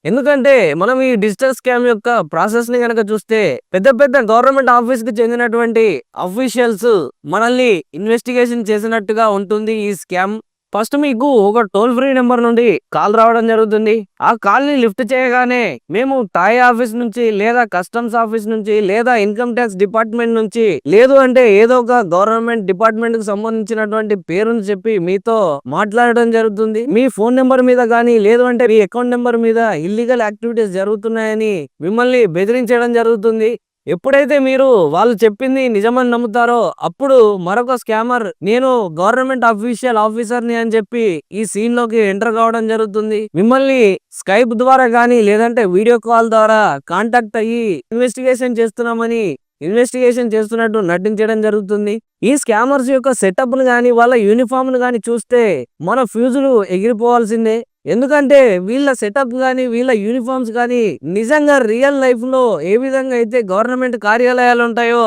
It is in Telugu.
ఎందుకంటే మనం ఈ డిజిటల్ స్కామ్ యొక్క ప్రాసెస్ ని గనక చూస్తే పెద్ద పెద్ద గవర్నమెంట్ ఆఫీస్ కి చెందినటువంటి అఫీషియల్స్ మనల్ని ఇన్వెస్టిగేషన్ చేసినట్టుగా ఉంటుంది ఈ స్కామ్. ఫస్ట్ మీకు ఒక టోల్ ఫ్రీ నెంబర్ నుండి కాల్ రావడం జరుగుతుంది. ఆ కాల్ ని లిఫ్ట్ చేయగానే మేము టాయ్ ఆఫీస్ నుంచి లేదా కస్టమ్స్ ఆఫీస్ నుంచి లేదా ఇన్కమ్ ట్యాక్స్ డిపార్ట్మెంట్ నుంచి లేదు అంటే ఏదో ఒక గవర్నమెంట్ డిపార్ట్మెంట్ కు సంబంధించినటువంటి పేరును చెప్పి మీతో మాట్లాడడం జరుగుతుంది. మీ ఫోన్ నెంబర్ మీద కానీ లేదు అంటే మీ అకౌంట్ నెంబర్ మీద ఇల్లీగల్ యాక్టివిటీస్ జరుగుతున్నాయని మిమ్మల్ని బెదిరించడం జరుగుతుంది. ఎప్పుడైతే మీరు వాళ్ళు చెప్పింది నిజమని నమ్ముతారో అప్పుడు మరొక స్కామర్ నేను గవర్నమెంట్ ఆఫీసర్ని అని చెప్పి ఈ సీన్ లోకి ఎంటర్ కావడం జరుగుతుంది. మిమ్మల్ని స్కైప్ ద్వారా కానీ లేదంటే వీడియో కాల్ ద్వారా కాంటాక్ట్ అయ్యి ఇన్వెస్టిగేషన్ చేస్తున్నట్టు నటించడం జరుగుతుంది. ఈ స్కామర్స్ యొక్క సెటప్ ను గాని వాళ్ళ యూనిఫామ్ ను గాని చూస్తే మన ఫ్యూజులు ఎగిరిపోవాల్సిందే. ఎందుకంటే వీళ్ళ సెటప్ గానీ వీళ్ళ యూనిఫామ్స్ గానీ నిజంగా రియల్ లైఫ్ లో ఏ విధంగా అయితే గవర్నమెంట్ కార్యాలయాలు ఉంటాయో